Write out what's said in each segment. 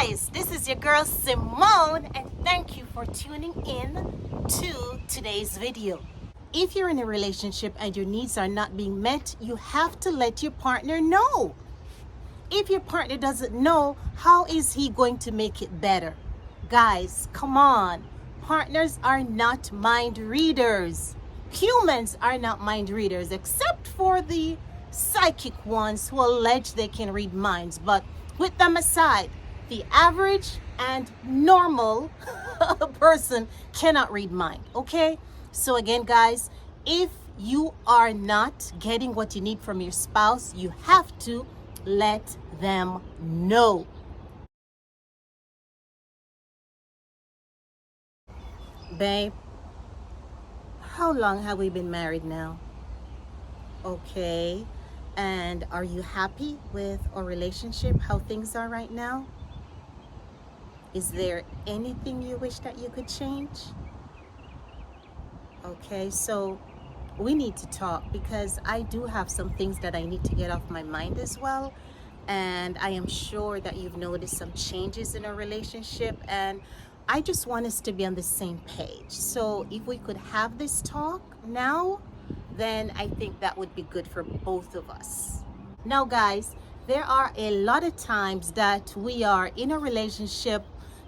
guys, this is your girl Simone, and thank you for tuning in to today's video. If you're in a relationship and your needs are not being met, you have to let your partner know. If your partner doesn't know, how is he going to make it better? Guys, come on. Partners are not mind readers. Humans are not mind readers, except for the psychic ones who allege they can read minds. But with them aside, the average and normal person cannot read mind, okay? So again, guys, if you are not getting what you need from your spouse, you have to let them know. Babe, how long have we been married now? Okay. And are you happy with our relationship, how things are right now? Is there anything you wish that you could change? Okay, so we need to talk because I do have some things that I need to get off my mind as well. And I am sure that you've noticed some changes in our relationship, and I just want us to be on the same page. So if we could have this talk now, then I think that would be good for both of us. Now, guys, there are a lot of times that we are in a relationship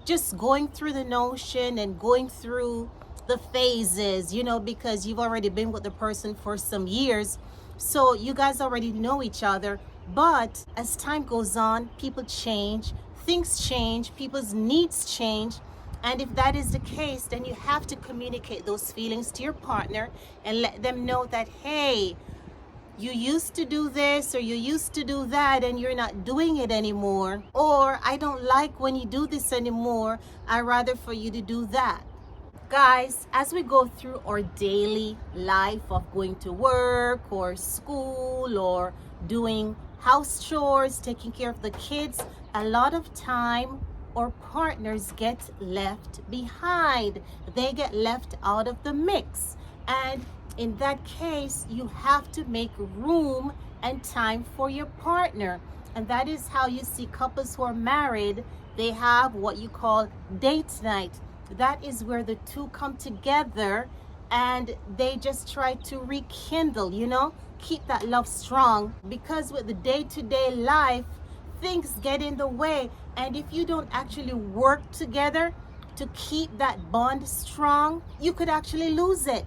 just going through the notion and going through the phases, because you've already been with the person for some years. So you guys already know each other. But as time goes on, people change, things change, people's needs change. And if that is the case, then you have to communicate those feelings to your partner and let them know that, hey, you used to do this or you used to do that and you're not doing it anymore. Or I don't like when you do this anymore. I'd rather for you to do that. Guys, as we go through our daily life of going to work or school or doing house chores, taking care of the kids, a lot of time or partners get left behind. They get left out of the mix. And in that case, you have to make room and time for your partner. And that is how you see couples who are married, they have what you call date night. That is where the two come together and they just try to rekindle, keep that love strong. Because with the day-to-day life, things get in the way. And if you don't actually work together to keep that bond strong, you could actually lose it.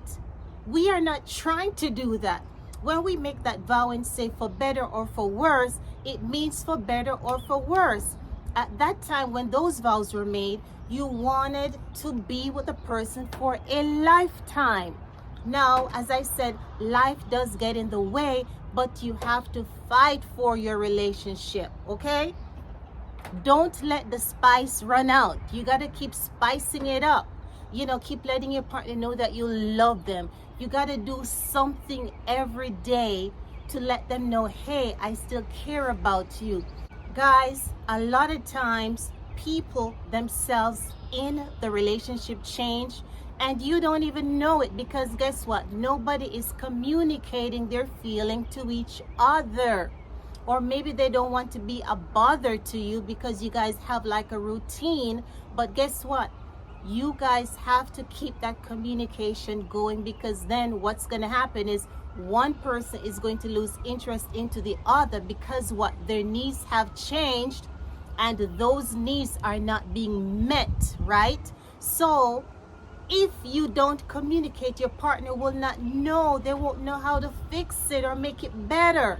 We are not trying to do that. When we make that vow and say for better or for worse, it means for better or for worse. At that time when those vows were made, you wanted to be with a person for a lifetime. Now, as I said, life does get in the way, but you have to fight for your relationship, okay? Don't let the spice run out. You got to keep spicing it up. Keep letting your partner know that you love them. You got to do something every day to let them know, hey, I still care about you. Guys, a lot of times people themselves in the relationship change and you don't even know it, because guess what? Nobody is communicating their feeling to each other. Or maybe they don't want to be a bother to you because you guys have like a routine. But guess what? You guys have to keep that communication going, because then what's going to happen is one person is going to lose interest into the other because what? Their needs have changed and those needs are not being met, right? So if you don't communicate, your partner will not know. They won't know how to fix it or make it better.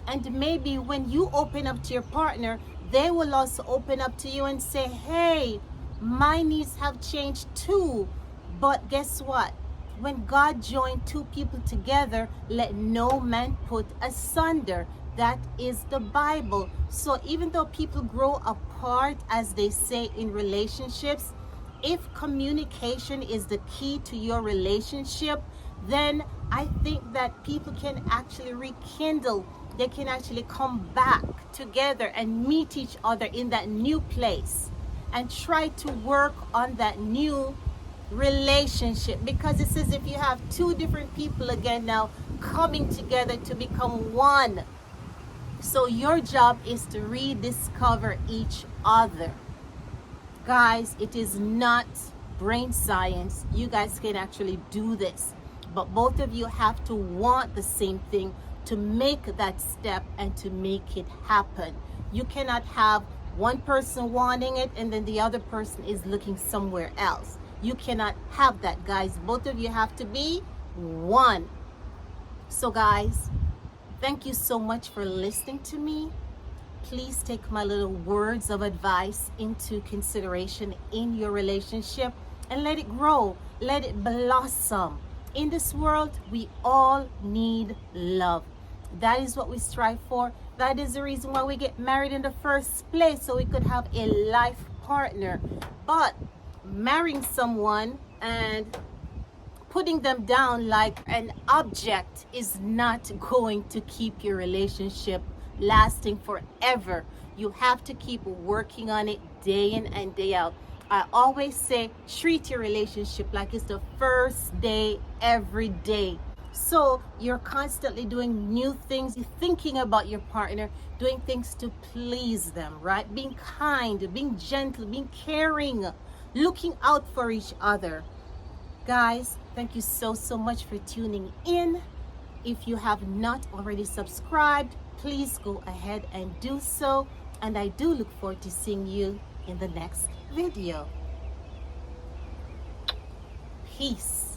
And maybe when you open up to your partner, they will also open up to you and say, hey, my needs have changed too. But guess what? When God joined two people together, let no man put asunder. That is the Bible. So even though people grow apart, as they say in relationships, if communication is the key to your relationship, then I think that people can actually rekindle. They can actually come back together and meet each other in that new place and try to work on that new relationship. Because it says if you have two different people again now coming together to become one, So your job is to rediscover each other. Guys, it is not brain science. You guys can actually do this. But both of you have to want the same thing to make that step and to make it happen. You cannot have one person wanting it and then the other person is looking somewhere else. You cannot have that, guys. Both of you have to be one. So guys, thank you so much for listening to me. Please take my little words of advice into consideration in your relationship and let it grow, let it blossom. In this world, we all need love. That is what we strive for. That is the reason why we get married in the first place, so we could have a life partner. But marrying someone and putting them down like an object is not going to keep your relationship lasting forever. You have to keep working on it day in and day out. I always say treat your relationship like it's the first day every day. So you're constantly doing new things, you're thinking about your partner, doing things to please them, right? Being kind, being gentle, being caring, looking out for each other. Guys, thank you so much for tuning in. If you have not already subscribed, please go ahead and do so. And I do look forward to seeing you in the next video. Peace.